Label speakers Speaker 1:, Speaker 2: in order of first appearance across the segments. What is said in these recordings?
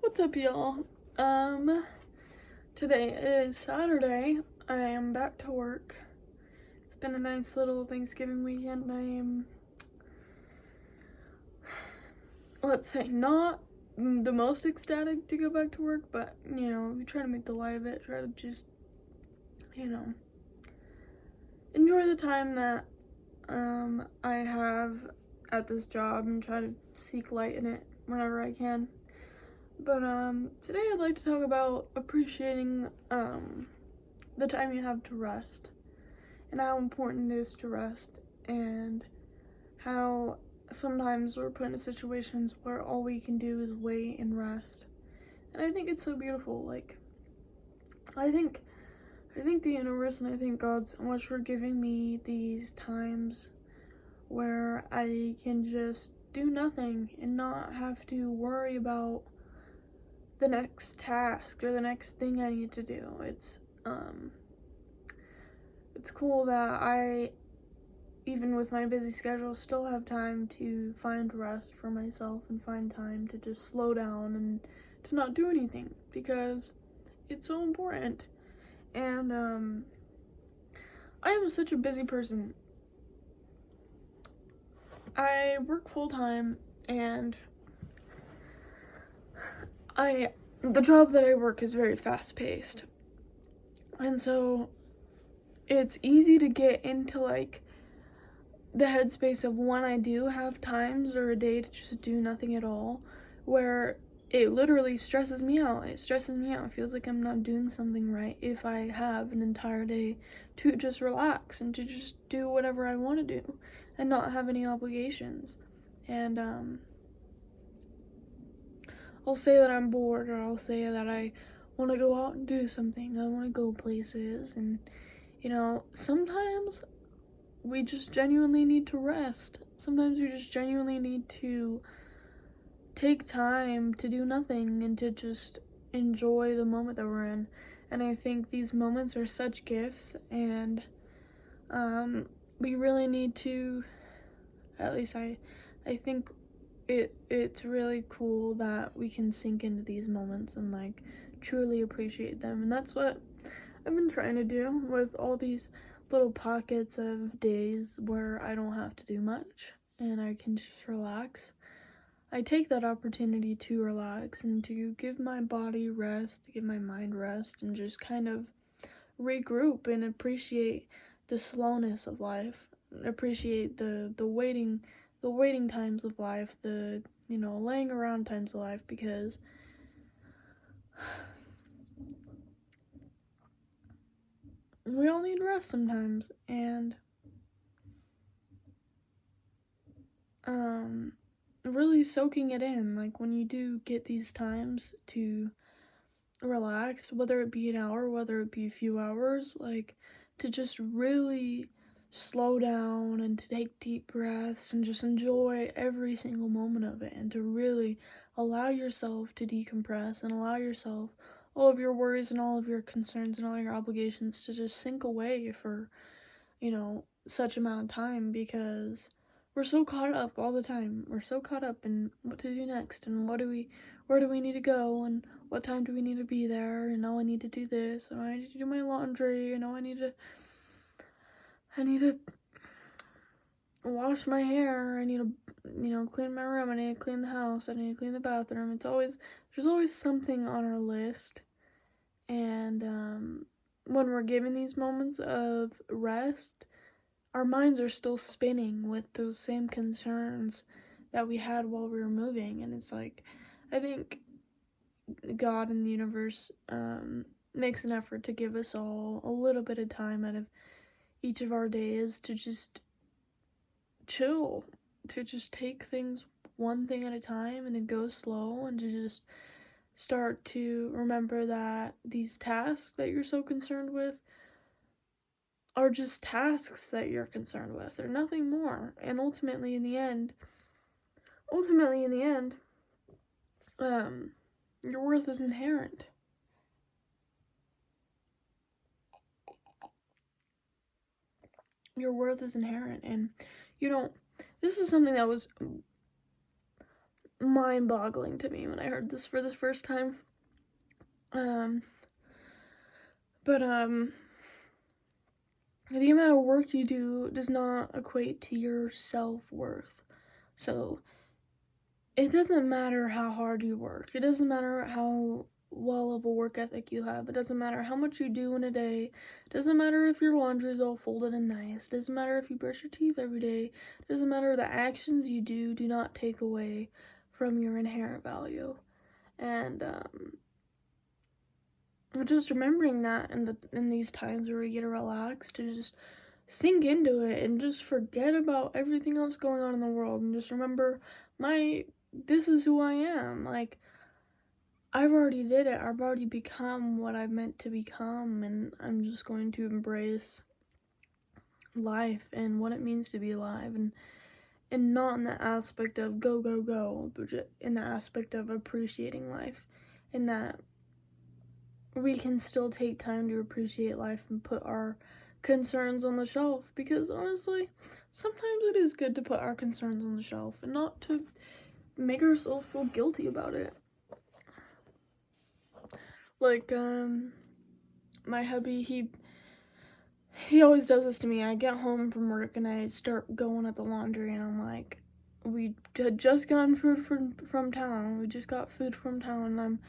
Speaker 1: What's up, y'all? Today is Saturday. I am back to work. It's been a nice little Thanksgiving weekend. I am, let's say, not the most ecstatic to go back to work, but, we try to make the light of it, try to just, enjoy the time that, I have at this job and try to seek light in it whenever I can. But today I'd like to talk about appreciating the time you have to rest and how important it is to rest, and how sometimes we're put in situations where all we can do is wait and rest. And I think it's so beautiful. Like, I think the universe and I thank God so much for giving me these times where I can just do nothing and not have to worry about the next task or the next thing I need to do. It's cool that I, even with my busy schedule, still have time to find rest for myself and find time to just slow down and to not do anything, because it's so important. And I am such a busy person. I work full-time, and the job that I work is very fast-paced, and so it's easy to get into like the headspace of when I do have times or a day to just do nothing at all, where it literally stresses me out. It stresses me out. It feels like I'm not doing something right if I have an entire day to just relax and to just do whatever I want to do and not have any obligations. And I'll say that I'm bored, or I'll say that I want to go out and do something. I want to go places, and sometimes we just genuinely need to rest. Sometimes we just genuinely need to take time to do nothing and to just enjoy the moment that we're in. And I think these moments are such gifts, and we really need to, at least I think it's really cool that we can sink into these moments and like truly appreciate them. And that's what I've been trying to do with all these little pockets of days where I don't have to do much and I can just relax. I take that opportunity to relax and to give my body rest, to give my mind rest, and just kind of regroup and appreciate the slowness of life, appreciate the waiting times of life, the laying around times of life, because we all need rest sometimes. And really soaking it in, like when you do get these times to relax, whether it be an hour, whether it be a few hours, like to just really slow down and to take deep breaths and just enjoy every single moment of it, and to really allow yourself to decompress and allow yourself all of your worries and all of your concerns and all your obligations to just sink away for such amount of time, because we're so caught up all the time. We're so caught up in what to do next, and where do we need to go, and what time do we need to be there, and I need to do this, and I need to do my laundry, and I need to wash my hair, I need to clean my room, I need to clean the house, I need to clean the bathroom. There's always something on our list. And when we're given these moments of rest, our minds are still spinning with those same concerns that we had while we were moving. And it's like, I think God and the universe makes an effort to give us all a little bit of time out of each of our days to just chill, to just take things one thing at a time and to go slow, and to just start to remember that these tasks that you're so concerned with are just tasks that you're concerned with. They're nothing more. And ultimately in the end, your worth is inherent. Your worth is inherent, and this is something that was mind-boggling to me when I heard this for the first time. But the amount of work you do does not equate to your self-worth. So it doesn't matter how hard you work. It doesn't matter how well of a work ethic you have. It doesn't matter how much you do in a day. It doesn't matter if your laundry is all folded and nice. It doesn't matter if you brush your teeth every day. It doesn't matter. The actions you do not take away from your inherent value. And just remembering that in these times where we get to relax, to just sink into it and just forget about everything else going on in the world and just remember this is who I am. Like, I've already did it. I've already become what I've meant to become, and I'm just going to embrace life and what it means to be alive, and not in the aspect of go, go, go, but just in the aspect of appreciating life, and that we can still take time to appreciate life and put our concerns on the shelf, because honestly, sometimes it is good to put our concerns on the shelf and not to make ourselves feel guilty about it. Like, my hubby, he always does this to me. I get home from work and I start going at the laundry, and I'm like, we had just gotten food from town. We just got food from town, and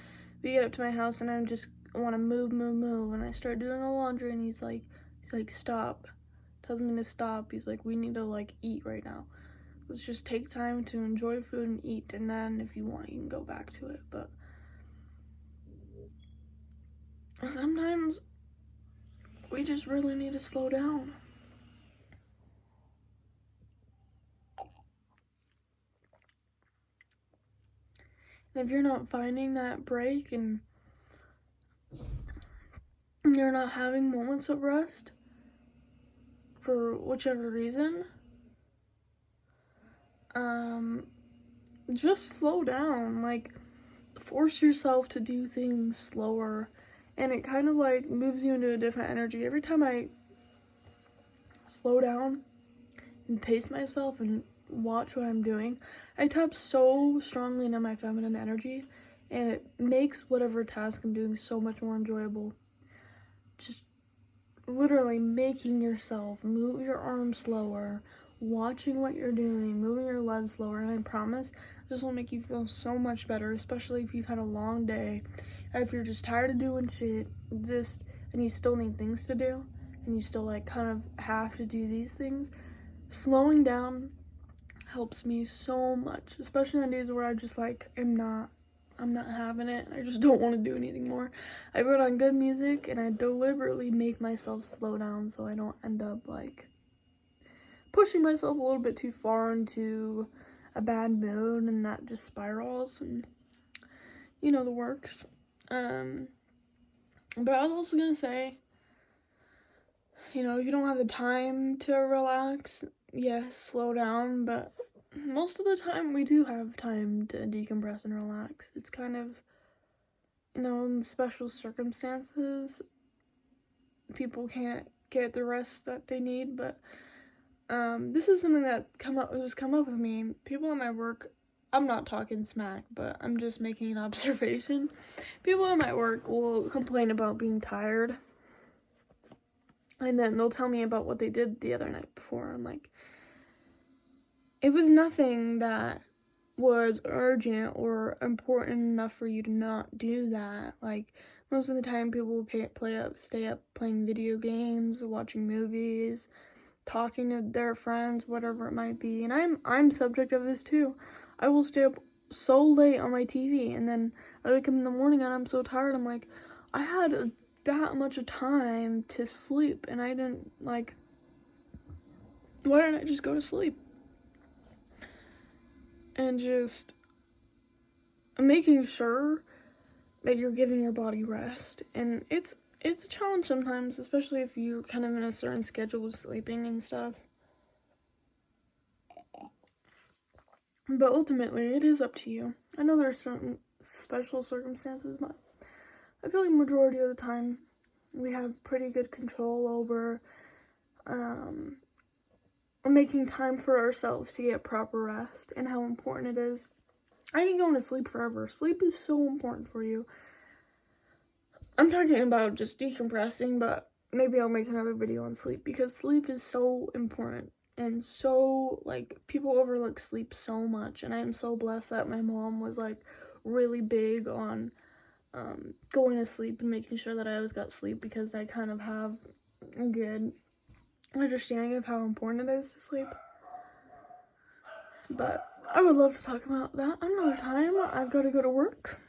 Speaker 1: we get up to my house and I just want to move, and I start doing the laundry, and he's like, stop. Tells me to stop. He's like, we need to, like, eat right now. Let's just take time to enjoy food and eat, and then if you want, you can go back to it. But sometimes we just really need to slow down. And if you're not finding that break and you're not having moments of rest for whichever reason, just slow down. Like, force yourself to do things slower, and it kind of like moves you into a different energy. Every time I slow down and pace myself and watch what I'm doing, I tap so strongly into my feminine energy, and it makes whatever task I'm doing so much more enjoyable. Just literally making yourself move your arms slower, watching what you're doing, moving your legs slower, and I promise this will make you feel so much better, especially if you've had a long day, if you're just tired of doing shit, and you still need things to do, and you still, like, kind of have to do these things. Slowing down helps me so much, especially on days where I just, like, I'm not having it. I just don't want to do anything more. I put on good music, and I deliberately make myself slow down so I don't end up, like, pushing myself a little bit too far into a bad mood, and that just spirals, and you know the works. But I was also gonna say, you know, if you don't have the time to relax, yes, slow down, but most of the time we do have time to decompress and relax. It's kind of, you know, in special circumstances, people can't get the rest that they need, but this is something that come up with me. People at my work, I'm not talking smack, but I'm just making an observation. People at my work will complain about being tired, and then they'll tell me about what they did the other night before. I'm like, it was nothing that was urgent or important enough for you to not do that. Like, most of the time people will stay up playing video games, watching movies, talking to their friends, whatever it might be. And I'm subject of this too. I will stay up so late on my TV, and then I wake up in the morning and I'm so tired. I'm like, I had that much of time to sleep, and I didn't, like, why didn't I just go to sleep? And just making sure that you're giving your body rest. And it's a challenge sometimes, especially if you're kind of in a certain schedule with sleeping and stuff. But ultimately, it is up to you. I know there's certain special circumstances, but I feel like majority of the time we have pretty good control over making time for ourselves to get proper rest, and how important it is I ain't going to sleep forever. Sleep is so important for you. I'm talking about just decompressing, but maybe I'll make another video on sleep, because sleep is so important. And so, like, people overlook sleep so much, and I am so blessed that my mom was, like, really big on going to sleep and making sure that I always got sleep, because I kind of have a good understanding of how important it is to sleep. But I would love to talk about that another time. I've got to go to work.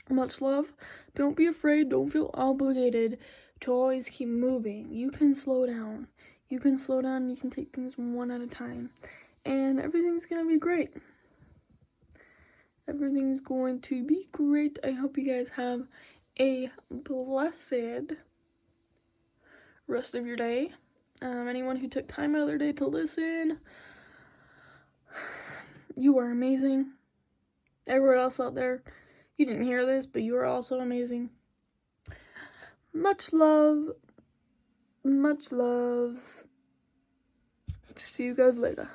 Speaker 1: Much love. Don't be afraid. Don't feel obligated to always keep moving. You can slow down. You can slow down. You can take things one at a time. And everything's going to be great. Everything's going to be great. I hope you guys have a blessed rest of your day. Anyone who took time out of their day to listen, you are amazing. Everyone else out there, you didn't hear this, but you are also amazing. Much love. Much love. See you guys later.